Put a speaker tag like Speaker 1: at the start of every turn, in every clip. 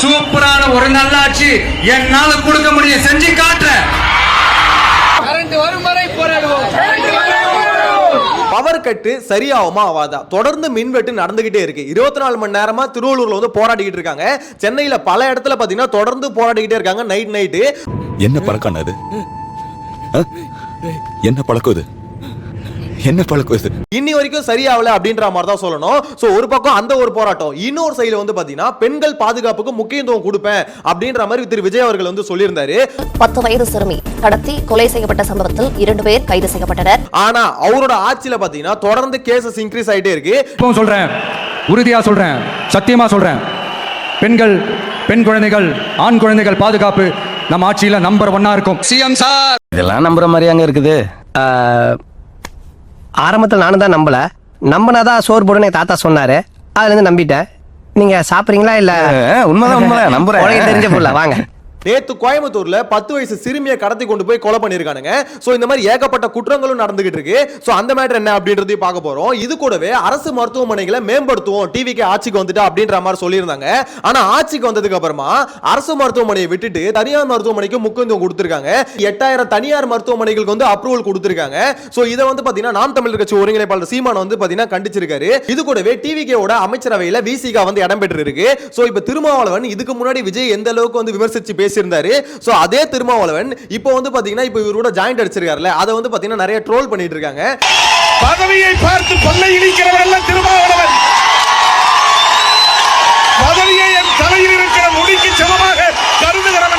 Speaker 1: சூப்பரான ஒரு நல்லாட்சி என்னால கொடுக்க முடியும், செஞ்சு காட்டுறேன்.
Speaker 2: பவர் கட்டு சரியாகுமா ஆவாதா? தொடர்ந்து மின்வெட்டு நடந்துகிட்டே இருக்கு. 24 மணி நேரமா திருவள்ளூர்ல வந்து போராடிக்கிட்டு இருக்காங்க. சென்னையில பல இடத்துல பாத்தீங்கன்னா தொடர்ந்து போராடிக்கிட்டே இருக்காங்க. நைட்டு
Speaker 3: என்ன பழக்கம் அது? என்ன பழக்கம் இது? என்ன பழக்கம் இது?
Speaker 2: இன்னி வரைக்கும் சரியாவல அப்படின்ற மாதிரி தான் சொல்லணும். சோ ஒரு பக்கம் அந்த ஒரு போராட்டம், இன்னொரு சைடுல வந்து பாத்தீங்கன்னா பெண்கள் பாதுகாப்புக்கு முக்கியத்துவம் கொடுப்பேன் அப்படின்ற மாதிரி திரு விஜய் அவர்கள் வந்து சொல்லியிருந்தாரு.
Speaker 4: 10 வயது சிறுமி கடத்தி கொலை செய்யப்பட்ட சம்பவத்தில் 2 பேர் கைது செய்யப்பட்டனர்.
Speaker 2: ஆனா அவரோட ஆட்சியில பாத்தீங்கன்னா தொடர்ந்து கேசஸ் இன்க்ரீஸ் ஆயிட்டே இருக்கு.
Speaker 5: இப்போ சொல்றேன், உறுதியா சொல்றேன், சத்தியமா சொல்றேன், பெண் குழந்தைகள், ஆண் குழந்தைகள் பாதுகாப்பு நம்ம ஆட்சியில நம்பர் 1 இருக்கும். சிஎம் சார்,
Speaker 6: இதெல்லாம் நம்புற மாதிரியாங்க இருக்குது. ஆரம்பத்தில் நானும் தான் நம்பினாதான் சோறு போடுன்னு தாத்தா சொன்னாரு. அதுல இருந்து நம்பிட்டேன். நீங்க சாப்பிடுறீங்களா? இல்ல
Speaker 3: உண்மைதான் நம்புறேன்.
Speaker 6: தெரிஞ்ச புள்ள வாங்க.
Speaker 2: நேத்து கோயம்புத்தூர்ல 10 வயசு சிறுமியை கடத்தி கொண்டு போய் கொலை பண்ணிருக்கானுங்க. சோ இந்த மாதிரி ஏகப்பட்ட குற்றங்களும் நடந்துகிட்டு இருக்கு. சோ அந்த மேட்டர் என்ன அப்படின்றதையும் பார்க்க போறோம். இது கூடவே அரசு மருத்துவமனைகளை மேம்படுத்துவோம், டிவிக்கு ஆட்சிக்கு வந்துட்டா அப்படின்ற மாதிரி சொல்லியிருந்தாங்க. ஆனா ஆட்சிக்கு வந்ததுக்கு அப்புறமா அரசு மருத்துவமனையை விட்டுட்டு தனியார் மருத்துவமனைக்கு முக்கியத்துவம் கொடுத்திருக்காங்க. 8000 தனியார் மருத்துவமனைகளுக்கு வந்து அப்ரூவல் கொடுத்திருக்காங்க. சோ இதை வந்து பாத்தீங்கன்னா நாம் தமிழர் கட்சி ஒருங்கிணைப்பாளர் சீமான் வந்து பாத்தீங்கன்னா கண்டிச்சிருக்காரு. இது கூடவே டிவிகேவோட அமைச்சரவையில விசிகா வந்து இடம் பெற்று இருக்கு. சோ இப்ப திருமாவளவன் இதுக்கு முன்னாடி விஜய் எந்த அளவுக்கு வந்து விமர்சிச்சு பேசியிருந்தாரு. சோ அதே திருமாவளவன் இப்போ வந்து பாத்தீங்கன்னா இப்போ இவரோட ஜாயிண்ட் அடிச்சிருக்காருல, அதை வந்து பாத்தீங்கன்னா நிறைய ட்ரோல் பண்ணிட்டு இருக்காங்க.
Speaker 1: பதவியை பார்த்து கொள்ளை இழிக்கிறவர் எல்லாம் திருமாவளவன். பதவியை என் தலையில் இருக்கிற முடிக்கு சமமாக கருதுகிறவன்.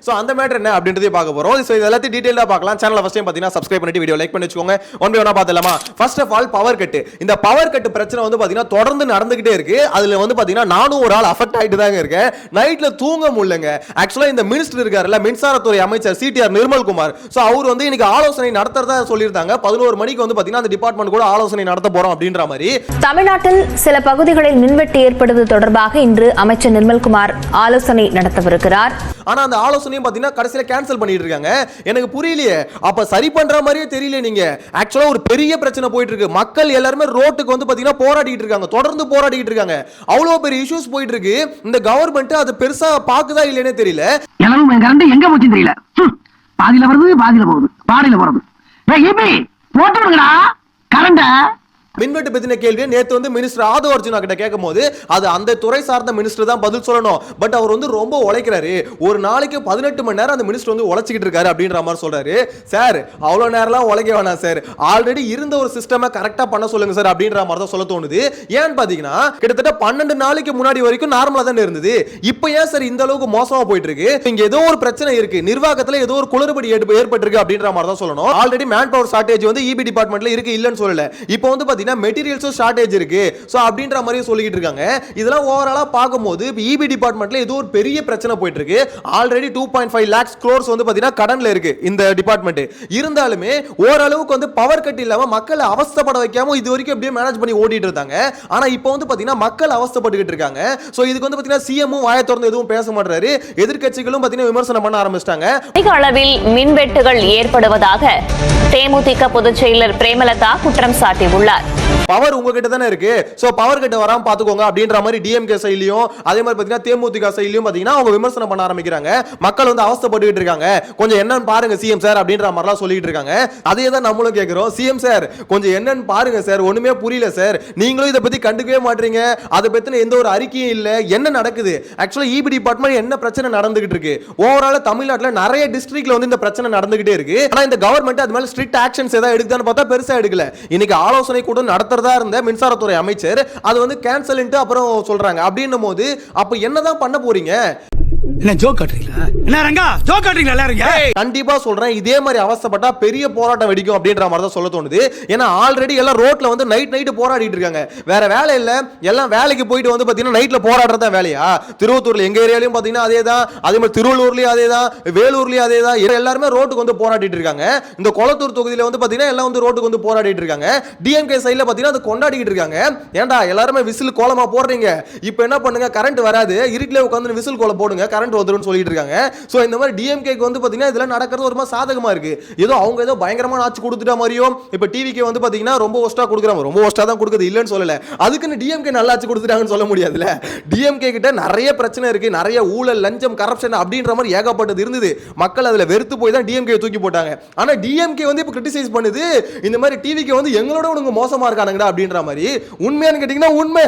Speaker 2: சோ அந்த மேட்டர் என்ன அப்படின்றதையும் பார்க்க போறோம். சோ இது எல்லாத்தையும் டீடைலா பார்க்கலாம். சேனலை ஃபர்ஸ்ட் டைம் பாத்தீங்கன்னா சப்ஸ்கிரைப் பண்ணிட்டு வீடியோ லைக் பண்ணி வச்சுக்கோங்க. ஒன் பை ஒன்னா பார்த்தலாமா? First of all power cut. இந்த பவர் கட் பிரச்சனை வந்து பாத்தீங்கன்னா தொடர்ந்து நடந்துகிட்டே இருக்கு. அதுல வந்து பாத்தீங்கன்னா நானும் ஒரு ஆள் அஃபெக்ட் ஆயிட்டு தாங்க இருக்கேன். நைட்ல தூங்க முடியலங்க. ஆக்சுவலா இந்த மினிஸ்டர் இருக்காருல்ல, மின்சாரத்துறை அமைச்சர் சிடிஆர் நிர்மல்குமார், சோ அவர் வந்து இன்னைக்கு ஆலோசனை நடத்துறதா சொல்லியிருந்தாங்க. 11 மணிக்கு வந்து பாத்தீங்கன்னா அந்த டிபார்ட்மெண்ட் கூட ஆலோசனை நடத்த போறோம் அப்படின்ற மாதிரி.
Speaker 7: தமிழ்நாட்டில் சில பகுதிகளில் மின்வெட்டு ஏற்படுவது தொடர்பாக இன்று அமைச்சர் நிர்மல்குமார் ஆலோசனை நடத்தவிருக்கிறார்.
Speaker 2: ஆனா அந்த ஆலோசனையும் பாத்தீங்கன்னா கடைசில கேன்சல் பண்ணிட்டு இருக்காங்க. எனக்கு புரியலையே, அப்ப சரி பண்ற மாதிரியே தெரியல. நீங்க ஆக்சுவலா ஒரு பெரிய பிரச்சனை போயிட்டு இருக்கு. மக்கள் எல்லாரும் ரோட்டுக்கு வந்து பாத்தீங்கன்னா போராடிட்டு இருக்காங்க, தொடர்ந்து போராடிட்டு இருக்காங்க. அவ்வளவு பெரிய இஷ்யூஸ் போயிட்டு இருக்கு. இந்த கவர்மெண்ட் அது பெருசா பாக்குதா இல்லையே தெரியல.
Speaker 6: எங்க போச்சு தெரியல. பாதியில வருது, பாதியில போகுது, பாடியில போறது. போட்டு விடுங்கடா கரண்ட.
Speaker 2: மின்வெட்டு பத்தின கேள்வியை நேத்து வந்து மினிஸ்டர் ஆதவ அர்ஜுனா கிட்ட கேட்கும்போது அது அந்த துறை சார்ந்த மினிஸ்டர் தான் பதில் சொல்லணும். பட் அவர் வந்து ரொம்ப உழைக்கிறாரு. ஒரு நாளைக்கு 18 மணி நேரம் அந்த மினிஸ்டர் வந்து உழைச்சிக்கிட்டு இருக்காரு அப்படின்ற மாதிரி சொல்றாரு. சார் அவ்வளவு நேரம்லாம் உழைக்க வேணாம் சார், ஆல்ரெடி இருந்த ஒரு சிஸ்டமை கரெக்டா பண்ண சொல்லுங்க சார் அப்படின்ற மாதிரி தான் சொல்ல தோணுது. ஏன்னு பாத்தீங்கன்னா கிட்டத்தட்ட 12 நாளைக்கு முன்னாடி வரைக்கும் நார்மலா தான் இருந்தது. இப்போ ஏன் சார் இந்த அளவுக்கு மோசமா போயிட்டு இருக்கு? இங்க ஏதோ ஒரு பிரச்சனை இருக்கு, நிர்வாகத்துல ஏதோ ஒரு குளறுபடி ஏற்பட்டிருக்கு அப்படின்ற மாதிரி தான் சொல்லணும். ஆல்ரெடி மேன் பவர் ஷார்டேஜ் வந்து இபி டிபார்ட்மெண்ட்ல இருக்கு, இல்லன்னு சொல்லல. இப்போ வந்து மெட்டீரியல்ஸும் ஷார்டேஜ் இருக்கு. சோ அப்படின்ற மாதிரி சொல்லிட்டு இருக்காங்க. இதெல்லாம் ஓவராலா பாக்கும்போது இபி டிபார்ட்மெண்ட்ல ஏதோ ஒரு பெரிய பிரச்சனை போயிட்டு இருக்கு. ஆல்ரெடி 2.5 lakhs crores வந்து பாத்தீங்கன்னா கடன்ல இருக்கு இந்த டிபார்ட்மெண்ட். இருந்தாலுமே ஓரளவுக்கு வந்து பவர் கட் இல்லாம மக்களை அவஸ்தைப்பட வைக்காம இது வரைக்கும் அப்படியே மேனேஜ் பண்ணி ஓடிட்டு இருந்தாங்க. ஆனா இப்போ வந்து பாத்தீங்கன்னா மக்கள் அவஸ்தைப்பட்டுக்கிட்டு இருக்காங்க. சோ இதுக்கு வந்து பாத்தீங்கன்னா சிஎம்மும் வாயை திறந்து எதுவும் பேச மாட்டாரு. எதிர்க்கட்சிகளும் பாத்தீங்கன்னா விமர்சனம் பண்ண ஆரம்பிச்சிட்டாங்க.
Speaker 7: அதிக அளவில் மின்வெட்டுகள் ஏற்படுவதாக தேமுதிக பொதுச் செயலர் பிரேமலதா குற்றம் சாட்டியுள்ளார்.
Speaker 2: பவர் உங்ககிட்ட தானே இருக்கு. சோ பவர் கட் வராம பாத்துக்கோங்க அப்படின்ற மாதிரி டிஎம்கே சைடுலயும் அதே மாதிரி பாத்தீங்கன்னா தேமுதிக சைடுலயும் பாத்தீங்கன்னா அவங்க விமர்சனம் பண்ண ஆரம்பிக்கிறாங்க. மக்கள் வந்து அவஸ்தைப்பட்டுக்கிட்டு இருக்காங்க, கொஞ்சம் என்னன்னு பாருங்க சிஎம் சார் அப்படின்ற மாதிரிலாம் சொல்லிட்டு இருக்காங்க. அதே தான் நம்மளும் கேட்கிறோம். சிஎம் சார் கொஞ்சம் என்னன்னு பாருங்க சார், ஒண்ணுமே புரியல சார், நீங்களும் இதை பத்தி கண்டுக்கவே மாட்டீங்க, அதை பத்தின எந்த ஒரு அறிக்கையும் இல்ல, என்ன நடக்குது? ஆக்சுவலா இபி டிபார்ட்மெண்ட் என்ன பிரச்சனை நடந்துகிட்டு இருக்கு? ஓவரால் தமிழ்நாட்டுல நிறைய டிஸ்ட்ரிக்ட்ல வந்து இந்த பிரச்சனை நடந்துகிட்டே இருக்கு. ஆனா இந்த கவர்மெண்ட் அது மேல ஸ்ட்ரிக்ட் ஆக்ஷன்ஸ் ஏதாவது எடுக்குதான்னு பார்த்தா பெருசா எடுக்கல. இன்னைக்கு ஆலோசனை கூட நடத்துறதா இருந்த மின்சாரத்துறை அமைச்சர் அது வந்து கேன்சல் அப்புறம் சொல்றாங்க. அப்படின்னும் போது அப்ப என்னதான் பண்ண போறீங்க?
Speaker 1: என்ன ஜோக் காட்றீங்களா? என்ன ரங்கா ஜோக் காட்றீங்களா எல்லாரும்?
Speaker 2: கண்டிப்பா சொல்றேன், இதே மாதிரி அவஸ்தைப்பட்டா பெரிய போராட்டம் வெடிக்கும் அப்படின்ற மாதிரி தான் சொல்ல தோணுது. ஏன்னா ஆல்ரெடி எல்லாம் ரோட்ல வந்து நைட் போராடிட்டு இருக்காங்க. வேற வேலை இல்ல, எல்லாம் வேலைக்கு போயிட்டு வந்து பாத்தீங்கன்னா நைட்ல போராடுறதா வேலையா? திருவத்தூர்ல எங்க ஏரியாலயும் பாத்தீங்கன்னா அதேதான், அதே மாதிரி திருவள்ளூர்லயும் அதேதான், வேலூர்லயும் அதேதான். எல்லாருமே ரோட்டுக்கு வந்து போராடிட்டு இருக்காங்க. இந்த கொளத்தூர் தொகுதியில வந்து பாத்தீங்கன்னா எல்லாம் வந்து ரோட்டுக்கு வந்து போராடிட்டு இருக்காங்க. டிஎம்கே சைடுல பாத்தீங்கன்னா அது கொண்டாடிட்டு இருக்காங்க. ஏன்டா எல்லாருமே விசில் கோலமா போடுறீங்க, இப்போ என்ன பண்ணுங்க, கரண்ட் வராது, இருட்டிலே உட்கார்ந்து விசில் கோலம் போடுங்க, கரண்ட் கரண்ட் வந்துரும்னு சொல்லிட்டு இருக்காங்க. சோ இந்த மாதிரி டிஎம்கேக்கு வந்து பாத்தீங்கன்னா இதெல்லாம் நடக்கிறது ஒரு மாதிரி சாதகமா இருக்கு. ஏதோ அவங்க ஏதோ பயங்கரமான ஆட்சி கொடுத்துட்ட மாதிரியோ, இப்ப டிவிக்கு வந்து பாத்தீங்கன்னா ரொம்ப ஒஸ்டா கொடுக்குறாங்க, ரொம்ப ஒஸ்டா தான் கொடுக்குது இல்லன்னு சொல்லல, அதுக்குன்னு டிஎம்கே நல்லா ஆட்சி கொடுத்துட்டாங்கன்னு சொல்ல முடியாதுல்ல. டிஎம்கே கிட்ட நிறைய பிரச்சனை இருக்கு, நிறைய ஊழல், லஞ்சம், கரப்ஷன் அப்படின்ற மாதிரி ஏகப்பட்டது இருந்தது. மக்கள் அதுல வெறுத்து போய் தான் டிஎம்கே தூக்கி போட்டாங்க. ஆனா டிஎம்கே வந்து இப்ப கிரிட்டிசைஸ் பண்ணுது, இந்த மாதிரி டிவிக்கு வந்து எங்களோட உனக்கு மோசமா இருக்கானுங்கடா அப்படின்ற மாதிரி. உண்மையானு கேட்டீங்கன்னா உண்மை,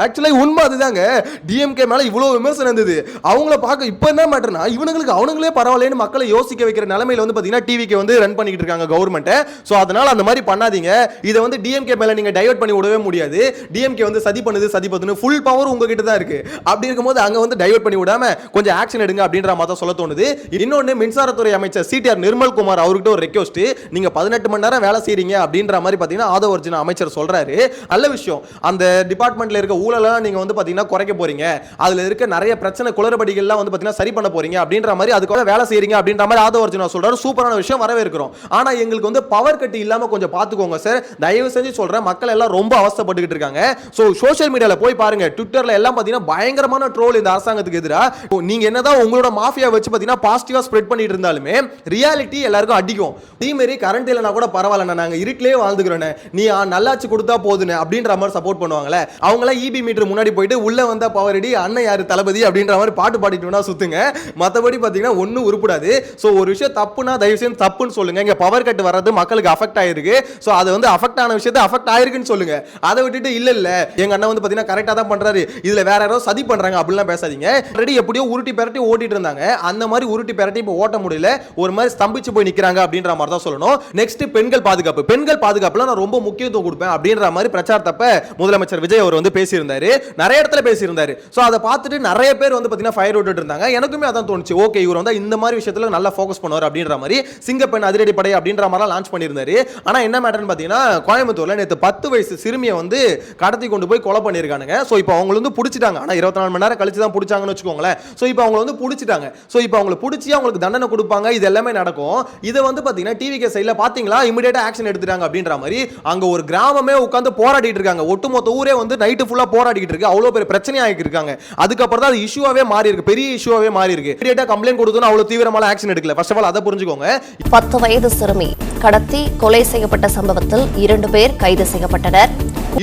Speaker 2: ஆக்சுவலி உண்மை அதுதாங்க. டிஎம்கே மேல இவ்வளவு விமர்சனம் இருந்தது. அவங்கள பார்க்க இப்ப என்ன மேட்டர்னா இவனுங்களுக்கு அவனுங்களே பரவாயில்லைன்னு மக்களை யோசிக்க வைக்கிற நிலைமையில வந்து பாத்தீங்கன்னா டிவிக்கு வந்து ரன் பண்ணிட்டு இருக்காங்க கவர்மெண்ட். சோ அதனால அந்த மாதிரி பண்ணாதீங்க. இதை வந்து டிஎம்கே மேல நீங்க டைவர்ட் பண்ணி விடவே முடியாது. டிஎம்கே வந்து சதி பண்ணுது ஃபுல் பவர் உங்ககிட்ட தான் இருக்கு. அப்படி இருக்கும்போது அங்க வந்து டைவர்ட் பண்ணி விடாம கொஞ்சம் ஆக்ஷன் எடுங்க அப்படின்ற மாதிரி சொல்ல தோணுது. இன்னொன்னு மின்சாரத்துறை அமைச்சர் சிடிஆர் நிர்மல் குமார் அவர்கிட்ட ஒரு ரெக்வெஸ்ட், நீங்க 18 மணி நேரம் வேலை செய்றீங்க அப்படின்ற மாதிரி பாத்தீங்கன்னா ஆதவ அர்ஜுனா அமைச்சர் சொல்றாரு. நல்ல விஷயம். அந்த டிபார்ட்மெண்ட்ல இருக்க ஊழலாம் நீங்க வந்து பாத்தீங்கன்னா குறைக்க போறீங்க, அதுல இருக்க நிறைய பிரச்சனை குளறுபடிகள்லாம் வந்து பாத்தீங்கன்னா சரி பண்ண போறீங்க அப்படின்ற மாதிரி அதுக்காக வேலை செய்றீங்க அப்படின்ற மாதிரி ஆதவ அர்ஜுனா சொல்றாரு. சூப்பரான விஷயம், வரவேற்கிறோம். ஆனா எங்களுக்கு வந்து பவர் கட் இல்லாம கொஞ்சம் பாத்துக்கோங்க சார், தயவு செஞ்சு சொல்றேன். மக்கள் எல்லாம் ரொம்ப அவஸ்தைப்பட்டுக்கிட்டு இருக்காங்க. சோ சோஷியல் மீடியால போய் பாருங்க, ட்விட்டர்ல எல்லாம் பாத்தீங்கன்னா பயங்கரமான ட்ரோல் இந்த அரசாங்கத்துக்கு எதிரா. நீங்க என்னதான் உங்களோட மாஃபியா வச்சு பாத்தீங்கன்னா பாசிட்டிவா ஸ்ப்ரெட் பண்ணிட்டு இருந்தாலுமே ரியாலிட்டி எல்லாருக்கும் அடிக்கும். இதே மாதிரி கரண்ட் இல்லனா கூட பரவாயில்ல, நாங்க இருட்டிலேயே வாழ்ந்துக்கிறோம், நீ நல்லாச்சு கொடுத்தா போதுன்னு அப்படின்ற மாதிரி சப்போர்ட் பண்ணுவாங்களே, அவங்கள இபி மீட்டர் முன்னாடி போயிட்டு உள்ள வந்தா பவர் அடி, அண்ணன் யாரு தளபதி அப்படின்ற மாதிரி பாட்டு பாடிட்டு சுத்துங்க. மத்தபடி பாத்தீங்கன்னா ஒண்ணும் உருப்படாது. சோ ஒரு விஷயம் தப்புனா தயவு செஞ்சு தப்புன்னு சொல்லுங்க. இங்க பவர் கட் வர்றது மக்களுக்கு அஃபெக்ட் ஆயிருக்கு. சோ அது வந்து அஃபெக்ட் ஆன விஷயத்தை அஃபெக்ட் ஆயிருக்குன்னு சொல்லுங்க. அதை விட்டுட்டு இல்ல இல்ல எங்க அண்ணன் வந்து பாத்தீங்கன்னா கரெக்டா தான் பண்றாரு, இதுல வேற யாரோ சதி பண்றாங்க அப்படிலாம் பேசாதீங்க. ஆல்ரெடி எப்படியோ உருட்டி பெரட்டி ஓட்டிட்டு இருந்தாங்க, அந்த மாதிரி உருட்டி பெரட்டி இப்ப ஓட்ட முடியல, ஒரு மாதிரி ஸ்தம்பிச்சு போய் நிக்கிறாங்க அப்படின்ற மாதிரி தான் சொல்லணும். நெக்ஸ்ட் பெண்கள் பாதுகாப்பு. பெண்கள் பாதுகாப்புல நான் ரொம்ப முக்கியத்துவம் கொடுப்பேன் அப்படின்ற மாதிரி பிரச்சாரத்தப்ப முதலமைச்சர் விஜய் அவர் வந்து பேசியிருந்தாரு, நிறைய இடத்துல பேசியிருந்தாரு. சோ அதை பார்த்துட்டு நிறைய பேர் வந்து பாத்தீங்கன்னா ஃபயர் விட்டுட்டு இருந்தாங்க. எனக்குமே அதான் தோணுச்சு, ஓகே இவர் வந்து இந்த மாதிரி விஷயத்துல நல்லா ஃபோக்கஸ் பண்ணுவார் அப்படின்ற மாதிரி. சிங்கப்பெண் அதிரடி படை அப்படின்ற மாதிரி லான்ச் பண்ணியிருந்தாரு. ஆனா என்ன மேட்டர்னு பாத்தீங்கன்னா கோயம்புத்தூர்ல நேத்து 10 வயசு சிறுமியை வந்து கடத்தி கொண்டு போய் கொலை பண்ணிருக்கானுங்க. சோ இப்போ அவங்க வந்து பிடிச்சிட்டாங்க. ஆனா 24 மணி நேரம் கழிச்சு தான் பிடிச்சாங்கன்னு வச்சுக்கோங்களேன். சோ இப்போ அவங்க வந்து பிடிச்சிட்டாங்க. சோ இப்போ அவங்களை பிடிச்சி அவங்களுக்கு தண்டனை கொடுப்பாங்க, இது எல்லாமே நடக்கும். இதை வந்து பாத்தீங்கன்னா டிவிகே சைடுல பாத்தீங்களா இமிடியேட்டா ஆக்ஷன் எடுத்துட்டாங்க அப்படின்ற மாதிரி. அங்க ஒரு கிராமமே உட்கார்ந்து போராடிட்டு இருக்காங்க, ஒட்டுமொத்த ஊரே வந்து நைட்டு ஃபுல்லா போராடிட்டு இருக்கு. அவ்வளவு பெரிய பிரச்சனை ஆகிட்டு இருக்காங்க. அதுக்கப்புறம் தான் அது இஷ்யூவாவே மாறி இருக்கு, பெரிய இஷ்யூவாவே மாறி இருக்கு. இமிடியேட்டா கம்ப்ளைண்ட் கொடுத்தோம், அவ்வளவு தீவிரமான ஆக்ஷன் எடுக்கல. ஃபர்ஸ்ட் ஆஃப் ஆல் அதை புரிஞ்சுக்கோங்க.
Speaker 4: 10 வயது சிறுமி கடத்தி கொலை செய்யப்பட்ட சம்பவத்தில் 2 பேர் கைது செய்யப்பட்டனர்.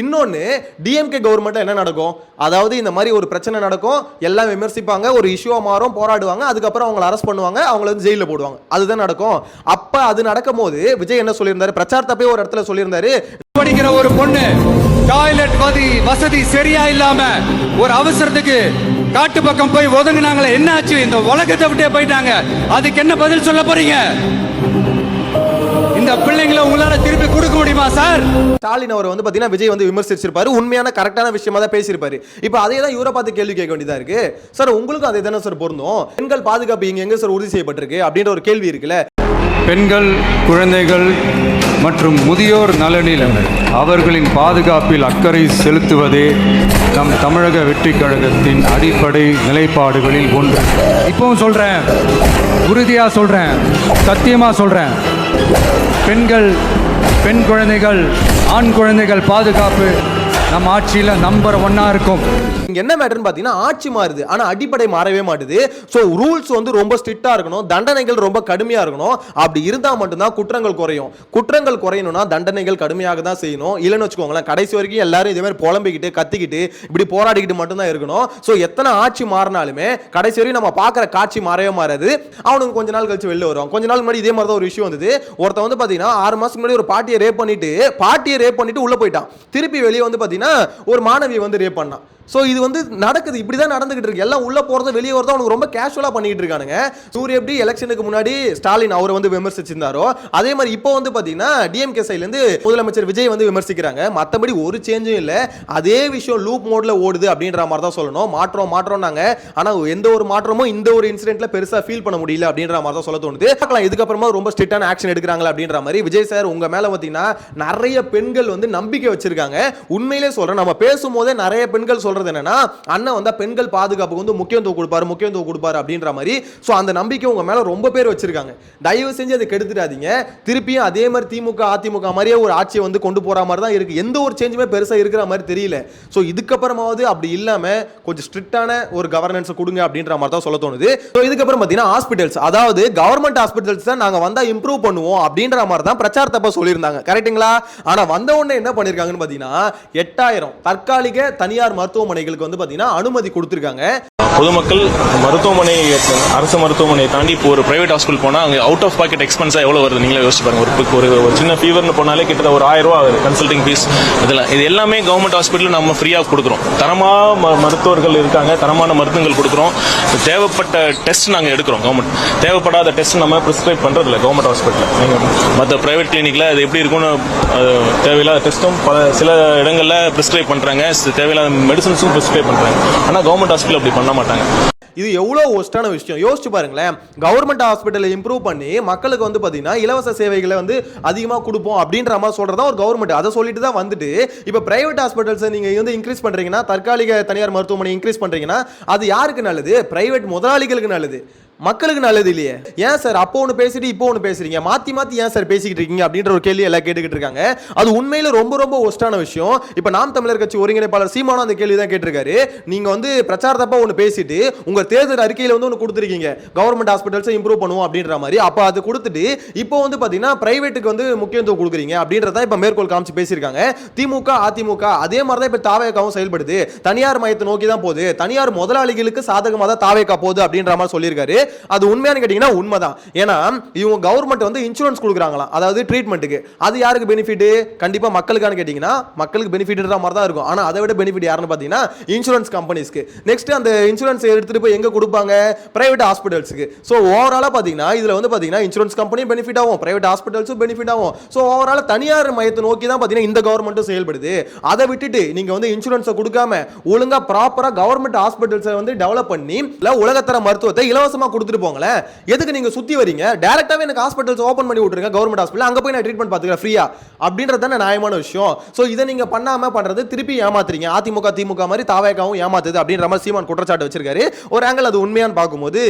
Speaker 2: இன்னொன்னு டிஎம்கே கவர்மெண்ட் என்ன நடக்கும், அதாவது இந்த மாதிரி ஒரு பிரச்சனை நடக்கும், எல்லாம் விமர்சிப்பாங்க, ஒரு இஷ்யூவா மாறும், போராடுவாங்க, அதுக்கப்புறம் அவங்களை அரெஸ்ட் பண்ணுவாங்க, அவங்களை வந்து ஜெயில போடுவாங்க. அதுதான் நடக்கும். அப்ப அது நடக்கும் போது விஜய் என்ன சொல்லியிருந்தாரு, பிரச்சாரத்தப்பே ஒரு இடத்துல சொல்லியிருந்தாரு,
Speaker 5: படிக்கிற ஒரு பொண்ணு டாய்லெட் வசதி சரியா இல்லாம ஒரு அவசரத்துக்கு காட்டு பக்கம் போய் ஒதுங்கினாங்களே, என்னாச்சு, இந்த உலகத்தை விட்டே போயிட்டாங்க, அதுக்கு என்ன பதில் சொல்ல போறீங்க? இந்த பிள்ளைங்களை உங்களால திருப்பி கொடுக்க முடியுமா சார்?
Speaker 2: ஸ்டாலின் அவர் வந்து பாத்தீங்கன்னா விஜய் வந்து விமர்சிச்சிருப்பாரு, உண்மையான கரெக்டான விஷயமா தான் பேசியிருப்பாரு. இப்போ அதே தான் இவரை பார்த்து கேள்வி கேட்க வேண்டியதா இருக்கு. சார் உங்களுக்கும் அதே தானே சார் பொருந்தும், பெண்கள் பாதுகாப்பு இங்க எங்க சார் உறுதி செய்யப்பட்டிருக்கு அப்படின்ற ஒரு கேள்வி இருக்குல்ல.
Speaker 5: பெண்கள், குழந்தைகள் மற்றும் முதியோர் நலனில் அவர்களின் பாதுகாப்பில் அக்கறை செலுத்துவதே நம் தமிழக வெற்றிக் கழகத்தின் அடிப்படை நிலைப்பாடுகளில் ஒன்று. இப்பவும் சொல்றேன், உறுதியா சொல்றேன், சத்தியமா சொல்றேன், பெண்கள், பெண் குழந்தைகள், ஆண் குழந்தைகள் பாதுகாப்பு நம்ம ஆட்சியில நம்பர் 1 இருக்கும்.
Speaker 2: இங்க என்ன மேட்டர்னு பாத்தீங்கன்னா ஆட்சி மாறுது, ஆனா அடிப்படை மாறவே மாட்டுது. சோ ரூல்ஸ் வந்து ரொம்ப ஸ்ட்ரிக்ட்டா இருக்கணும், தண்டனைகள் ரொம்ப கடுமையா இருக்கணும். அப்படி இருந்தா மட்டும்தான் குற்றங்கள் குறையும். குற்றங்கள் குறையணும்னா தண்டனைகள் கடுமையாக தான் செய்யணும். இல்லைன்னு வச்சுக்கோங்களேன், கடைசி வரைக்கும் எல்லாரும் இதே மாதிரி புலம்பிக்கிட்டு கத்திக்கிட்டு இப்படி போராடிக்கிட்டு மட்டும்தான் இருக்கணும். சோ எத்தனை ஆட்சி மாறினாலுமே கடைசி வரைக்கும் நம்ம பாக்குற காட்சி மாறவே மாறாது. அவனுக்கு கொஞ்ச நாள் கழிச்சு வெளில வரும். கொஞ்ச நாள் முன்னாடி இதே மாதிரி தான் ஒரு விஷயம் வந்தது. ஒருத்தன் வந்து பாத்தீங்கன்னா 6 மாசத்துக்கு முன்னாடி ஒரு பாட்டியை ரேப் பண்ணிட்டு உள்ள போயிட்டான். திருப்பி வெளியே வந்து பாத்தீங்கன்னா ஒரு மாணவியை வந்து ரேப் பண்ணான். சோ இது வந்து நடக்குது, இப்படிதான் நடந்துகிட்டு இருக்கு. எல்லாம் உள்ள போறது வெளியே வரது அவனுக்கு ரொம்ப கேஷுவலா பண்ணிட்டு இருக்கானுங்க. சூரிய எப்படி எலெக்ஷனுக்கு முன்னாடி ஸ்டாலின் அவர் வந்து விமர்சிச்சிருந்தாரோ அதே மாதிரி இப்போ வந்து பாத்தீங்கன்னா டிஎம்கே சைடுல இருந்து முதலமைச்சர் விஜய் வந்து விமர்சிக்கிறாங்க. மத்தபடி ஒரு சேஞ்சும் இல்ல, அதே விஷயம் லூப் மோட்ல ஓடுது அப்படின்ற மாதிரி தான் சொல்லணும். மாற்றம்னாங்க, ஆனா எந்த ஒரு மாற்றமும் இந்த ஒரு இன்சிடென்ட்ல பெருசா ஃபீல் பண்ண முடியல அப்படின்ற மாதிரி தான் சொல்ல தோணுது. பார்க்கலாம் இதுக்கப்புறமா ரொம்ப ஸ்ட்ரிக்டான ஆக்ஷன் எடுக்கிறாங்களா அப்படின்ற மாதிரி. விஜய் சார் உங்க மேல பாத்தீங்கன்னா நிறைய பெண்கள் வந்து நம்பிக்கை வச்சிருக்காங்க. உண்மையிலே சொல்றேன், நம்ம பேசும்போதே நிறைய பெண்கள் சொல்றது என்னன்னா அண்ணன் வந்தா பெண்கள் பாதுகாப்புக்கு வந்து முக்கியத்துவம் கொடுப்பாரு அப்படின்ற மாதிரி. சோ அந்த நம்பிக்கை உங்க மேல ரொம்ப பேர் வச்சிருக்காங்க. தயவு செஞ்சு அதை கெடுத்துடாதீங்க. திருப்பியும் அதே மாதிரி திமுக அதிமுக மாதிரியே ஒரு ஆட்சியை வந்து கொண்டு போற மாதிரி தான் இருக்கு. எந்த ஒரு சேஞ்சுமே பெருசா இருக்கிற மாதிரி தெரியல. சோ இதுக்கப்புறமாவது அப்படி இல்லாம கொஞ்சம் ஸ்ட்ரிக்டான ஒரு கவர்னன்ஸ் கொடுங்க அப்படின்ற மாதிரி தான் சொல்ல தோணுது. சோ இதுக்கப்புறம் பாத்தீங்கன்னா ஹாஸ்பிட்டல்ஸ், அதாவது கவர்மெண்ட் ஹாஸ்பிட்டல்ஸ் தான் நாங்க வந்தா இம்ப்ரூவ் பண்ணுவோம் அப்படின்ற மாதிரி தான் பிரச்சாரத்தப்ப சொல்லியிருந்தாங்க. கரெக்ட்டுங்களா? ஆனா வந்த உடனே என்ன பண்ணிருக்காங்கன்னு பாத்தீங்கன்னா 8000 தற்காலிக தனியார் மருத்துவமனைகளுக்கு வந்து பாத்தீங்கன்னா அனுமதி கொடுத்திருக்காங்க.
Speaker 8: பொதுமக்கள் மருத்துவமனை, அரசு மருத்துவமனையை தாண்டி இப்போ ஒரு பிரைவேட் ஹாஸ்பிட்டல் போனா அங்க அவுட் ஆஃப் பாக்கெட் எக்ஸ்பென்ஸா எவ்வளவு வருது நீங்களே யோசிச்சு பாருங்க. ஒரு சின்ன ஃபீவர்னு போனாலே கிட்ட ஒரு 1000 ரூபாய் ஆகுது கன்சல்டிங் ஃபீஸ். இதெல்லாம் இது எல்லாமே கவர்மெண்ட் ஹாஸ்பிட்டல் நம்ம ஃப்ரீயா கொடுக்குறோம். தரமான மருத்துவர்கள் இருக்காங்க, தரமான மருந்துகள் கொடுக்குறோம். தேவைப்பட்ட டெஸ்ட் நாங்க எடுக்கிறோம். கவர்மெண்ட் தேவைப்படாத டெஸ்ட் நம்ம பிரிஸ்கிரைப் பண்றது இல்லை கவர்மெண்ட் ஹாஸ்பிட்டல். நீங்க மற்ற பிரைவேட் கிளினிக்ல அது எப்படி இருக்கும்னு தேவையில்லாத டெஸ்ட்டும் சில இடங்கள்ல பிரிஸ்கிரைப் பண்றாங்க, தேவையில்லாத மெடிசன்ஸும் பிரிஸ்கிரைப் பண்றாங்க. ஆனா கவர்மெண்ட் ஹாஸ்பிட்டல் அப்படி பண்ண மாட்டாங்க.
Speaker 2: இது எவ்வளவு ஒஸ்டான விஷயம் யோசிச்சு பாருங்களேன். கவர்மெண்ட் ஹாஸ்பிட்டலை இம்ப்ரூவ் பண்ணி மக்களுக்கு வந்து பாத்தீங்கன்னா இலவச சேவைகளை வந்து அதிகமா கொடுப்போம் அப்படின்ற மாதிரி சொல்றதா ஒரு கவர்மெண்ட். அதை சொல்லிட்டு தான் வந்துட்டு இப்ப பிரைவேட் ஹாஸ்பிட்டல்ஸ் நீங்க வந்து இன்க்ரீஸ் பண்றீங்கன்னா, தற்காலிக தனியார் மருத்துவமனை இன்க்ரீஸ் பண்றீங்கன்னா அது யாருக்கு நல்லது? பிரைவேட் முதலாளிகளுக்கு நல்லது, மக்களுக்கு நல்லது இல்லையே. ஏன் சார் அப்போ ஒன்று பேசிட்டு இப்போ ஒன்று பேசுறீங்க, மாத்தி மாத்தி ஏன் சார் பேசிக்கிட்டு இருக்கீங்க அப்படின்ற ஒரு கேள்வி எல்லாம் கேட்டுக்கிட்டு இருக்காங்க. அது உண்மையில ரொம்ப ரொம்ப ஒஸ்டான விஷயம். இப்ப நாம் தமிழர் கட்சி ஒருங்கிணைப்பாளர் சீமானும் அந்த கேள்வி தான் கேட்டிருக்காரு. நீங்க வந்து பிரச்சாரத்தப்ப ஒன்று பேசிட்டு உங்க தேர்தல் அறிக்கையில வந்து ஒன்று கொடுத்துருக்கீங்க, கவர்மெண்ட் ஹாஸ்பிட்டல்ஸ் இம்ப்ரூவ் பண்ணுவோம் அப்படின்ற மாதிரி. அப்ப அது கொடுத்துட்டு இப்போ வந்து பாத்தீங்கன்னா பிரைவேட்டுக்கு வந்து முக்கியத்துவம் கொடுக்குறீங்க அப்படின்றத இப்ப மேற்கோள் காமிச்சு பேசியிருக்காங்க. திமுக அதிமுக அதே மாதிரி தான் இப்ப தாவேகாவும் செயல்படுது. தனியார் மையத்தை நோக்கி தான் போகுது, தனியார் முதலாளிகளுக்கு சாதகமாக தான் தாவேகா போகுது அப்படின்ற மாதிரி சொல்லியிருக்காரு. அது உண்மையான கேட்டீங்கன்னா உண்மைதான். ஏன்னா இவங்க கவர்மெண்ட் வந்து இன்சூரன்ஸ் கொடுக்குறாங்களாம், அதாவது ட்ரீட்மெண்ட்டுக்கு. அது யாருக்கு பெனிஃபிட்? கண்டிப்பா மக்களுக்கான கேட்டீங்கன்னா மக்களுக்கு பெனிஃபிட்ன்ற மாதிரி தான் இருக்கும். ஆனா அதை விட பெனிஃபிட் யாருன்னு பாத்தீங்கன்னா இன்சூரன்ஸ் கம்பெனிஸ்க்கு. நெக்ஸ்ட் அந்த இன்சூரன்ஸ் எடுத்துட்டு போய் எங்க கொடுப்பாங்க? பிரைவேட் ஹாஸ்பிட்டல்ஸ்க்கு. சோ ஓவராலா பாத்தீங்கன்னா இதுல வந்து பாத்தீங்கன்னா இன்சூரன்ஸ் கம்பெனி பெனிஃபிட் ஆகும், பிரைவேட் ஹாஸ்பிட்டல்ஸும் பெனிஃபிட் ஆகும். சோ ஓவராலா தனியார் மையத்தை நோக்கி தான் பாத்தீங்கன்னா இந்த கவர்மெண்ட்டும் செயல்படுது. அதை விட்டுட்டு நீங்க வந்து இன்சூரன்ஸை கொடுக்காம ஒழுங்கா ப்ராப்பரா கவர்மெண்ட் ஹாஸ்பிட்டல்ஸை வந்து டெவலப் பண்ணி உலகத்தர மருத்துவத்தை இலவசமா கொடுத்துட்டு போங்களேன். எதுக்கு நீங்க சுத்தி வரீங்க? டைரக்டாவே எனக்கு ஹாஸ்பிட்டல்ஸ் ஓபன் பண்ணி விட்டுருங்க, கவர்மெண்ட் ஹாஸ்பிட்டல், அங்க போய் நான் ட்ரீட்மெண்ட் பாத்துக்கிறேன் ஃப்ரீயா அப்படின்றது தானே நியாயமான விஷயம். சோ இதை நீங்க பண்ணாம பண்றது திருப்பி ஏமாத்துறீங்க. அதிமுக திமுக மாதிரி தாவேகாவும் ஏமாத்துது அப்படின்ற மாதிரி சீமான் குற்றச்சாட்டு வச்சிருக்காரு. ஒரு ஆங்கிள் அது உண்மையான்னு பார்க்கும்போது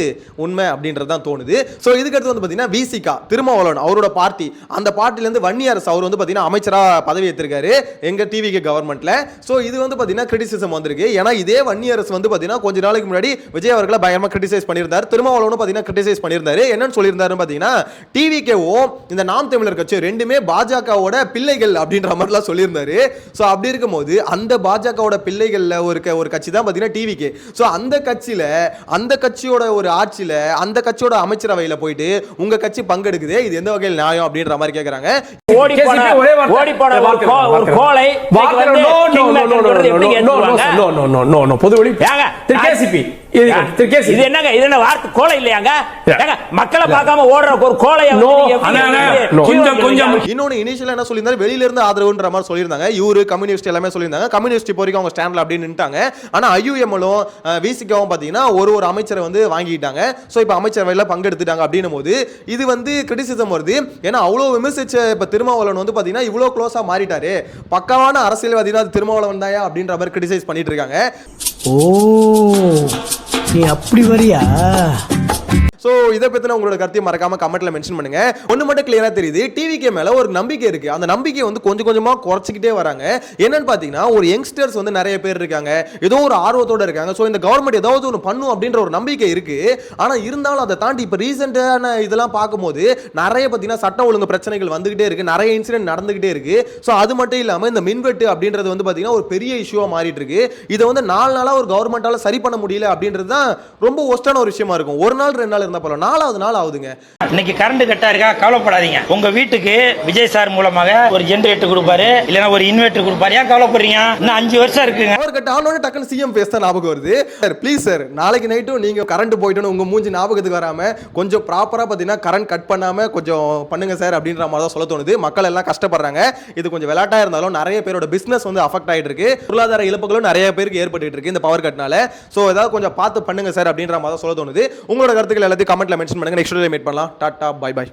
Speaker 2: உண்மை அப்படின்றது தான் தோணுது. சோ இதுக்கு அடுத்து வந்து பாத்தீங்கன்னா விசிகா திருமாவளவன் அவரோட பார்ட்டி, அந்த பார்ட்டில இருந்து வன்னியரசு அவர் வந்து பாத்தீங்கன்னா அமைச்சரா பதவி ஏற்றிருக்காரு எங்க டிவிக்கு கவர்மெண்ட்ல. சோ இது வந்து பாத்தீங்கன்னா கிரிட்டிசிசம் வந்திருக்கு. ஏன்னா இதே வன்னியரசு வந்து பாத்தீங்கன்னா கொஞ்ச நாளைக்கு முன்னாடி விஜய் அவர்களை பயங்கரமா கிரிட்டிசைஸ் பண்ணியிருந்தார். திருமாவளவன் பாத்தீங்கன்னா கிரிட்டிசைஸ் பண்ணியிருந்தாரு. என்னன்னு சொல்லியிருந்தாரு பாத்தீங்கன்னா டிவிகேவும் இந்த நாம் தமிழர் கட்சி ரெண்டுமே பாஜகவோட பிள்ளைகள் அப்படின்ற மாதிரிலாம் சொல்லியிருந்தாரு. சோ அப்படி இருக்கும்போது அந்த பாஜகவோட பிள்ளைகள்ல ஒரு கட்சி தான் பாத்தீங்கன்னா டிவிகே. சோ அந்த கட்சியில அந்த கட்சியோட ஒரு ஆட்சியில அந்த கட்சியோட அமைச்சரவையில போயிட்டு உங்க கட்சி பங்கெடுக்குது, இது எந்த வகையில் நியாயம் அப்படின்ற மாதிரி கேக்குறாங்க.
Speaker 9: மக்களை பார்க்காம ஓடுற ஒரு கோலை
Speaker 2: இன்னொன்னு இனிஷியலா என்ன சொல்லியிருந்தாரு, வெளியில இருந்து ஆதரவுன்ற மாதிரி சொல்லியிருந்தாங்க. இவரு கம்யூனிஸ்ட் எல்லாமே சொல்லியிருந்தாங்க. கம்யூனிஸ்ட் இப்போ வரைக்கும் அவங்க ஸ்டாண்ட்ல அப்படின்னு நின்னுட்டாங்க. ஆனா ஐயுஎம்எலும் விசிகாவும் பாத்தீங்கன்னா ஒரு அமைச்சரை வந்து வாங்கிட்டாங்க. சோ இப்போ அமைச்சரவையில பங்கெடுத்துட்டாங்க அப்படின்னும் போது இது வந்து கிரிட்டிசிசம் வருது. ஏன்னா அவ்வளவு விமர்சிச்ச இப்ப திருமாவளவன் வந்து பாத்தீங்கன்னா இவ்வளவு க்ளோஸா மாறிட்டாரு, பக்காவான அரசியல்வாதி தான் திருமாவளவன் தாயா அப்படின்ற மாதிரி கிரிட்டிசைஸ் பண்ணிட்டு இருக்காங்க.
Speaker 9: ஓ நீ அப்படி வரியா?
Speaker 2: சோ இதை பத்தின உங்களோட கருத்தையும் மறக்காம கமெண்ட்ல மென்ஷன் பண்ணுங்க. ஒண்ணு மட்டும் கிளியரா தெரியுது, டிவிகே மேல ஒரு நம்பிக்கை இருக்கு. அந்த நம்பிக்கை வந்து கொஞ்சம் கொஞ்சமா குறைச்சிக்கிட்டே வராங்க. என்னன்னு பாத்தீங்கன்னா ஒரு யங்ஸ்டர்ஸ் வந்து நிறைய பேர் இருக்காங்க, ஏதோ ஒரு ஆர்வத்தோட இருக்காங்க. சோ இந்த கவர்மெண்ட் ஏதாவது ஒன்று பண்ணும் அப்படின்ற ஒரு நம்பிக்கை இருக்கு. ஆனா இருந்தாலும் அதை தாண்டி இப்ப ரீசெண்டான இதெல்லாம் பார்க்கும்போது நிறைய பாத்தீங்கன்னா சட்ட ஒழுங்கு பிரச்சனைகள் வந்துகிட்டே இருக்கு, நிறைய இன்சிடென்ட் நடந்துகிட்டே இருக்கு. சோ அது மட்டும் இல்லாம இந்த மின்வெட்டு அப்படின்றது வந்து பாத்தீங்கன்னா ஒரு பெரிய இஷ்யூவா மாறிட்டு இருக்கு. இதை வந்து 4 நாளா ஒரு கவர்மெண்டால சரி பண்ண முடியல அப்படின்றது தான் ரொம்ப ஒஸ்டான ஒரு விஷயமா இருக்கும். ஒரு நாள் 2 நாள் 4வது நாள் ஆகுதுங்க.
Speaker 9: இன்னைக்கு கரண்ட் கட்டா இருக்கா, கவலைப்படாதீங்க. உங்க வீட்டுக்கு விஜய் சார் மூலமாக ஒரு ஜெனரேட்டர் கொடுப்பாரு, இல்லனா ஒரு இன்வெர்ட்டர் கொடுப்பாரு. ஏன் கவலைப்படுறீங்க? இன்னும் 5 வருஷம் இருக்குங்க.
Speaker 2: அவர் கட்ட ஆனோட டக்குன்னு சிஎம் பேச ஞாபகம் வருது. சார் ப்ளீஸ் சார், நாளைக்கு நைட்டும் நீங்க கரண்ட் போயிட்டோன்னு உங்க மூஞ்சி ஞாபகத்துக்கு வராம கொஞ்சம் ப்ராப்பரா பாத்தீங்கன்னா கரண்ட் கட் பண்ணாம கொஞ்சம் பண்ணுங்க சார் அப்படின்ற மாதிரி தான் சொல்ல தோணுது. மக்கள் எல்லாம் கஷ்டப்படுறாங்க. இது கொஞ்சம் விளையாட்டா இருந்தாலும் நிறைய பேரோட பிசினஸ் வந்து அஃபெக்ட் ஆயிட்டு இருக்கு, பொருளாதார இழப்புகளும் நிறைய பேருக்கு ஏற்பட்டு இருக்கு இந்த பவர் கட்னால. சோ ஏதாவது கொஞ்சம் பார்த்து பண்ணுங்க சார் அப்படின்ற மாதிரி தான் சொல்ல தோணுது. உங்களோட கருத்துக்கள் எல்லாத்தையும் கமெண்ட்ல மென்ஷன் பண்ணுங்க. நெக்ஸ்ட் வீடியோல மீட் பண்ணலாம். Tata bye by.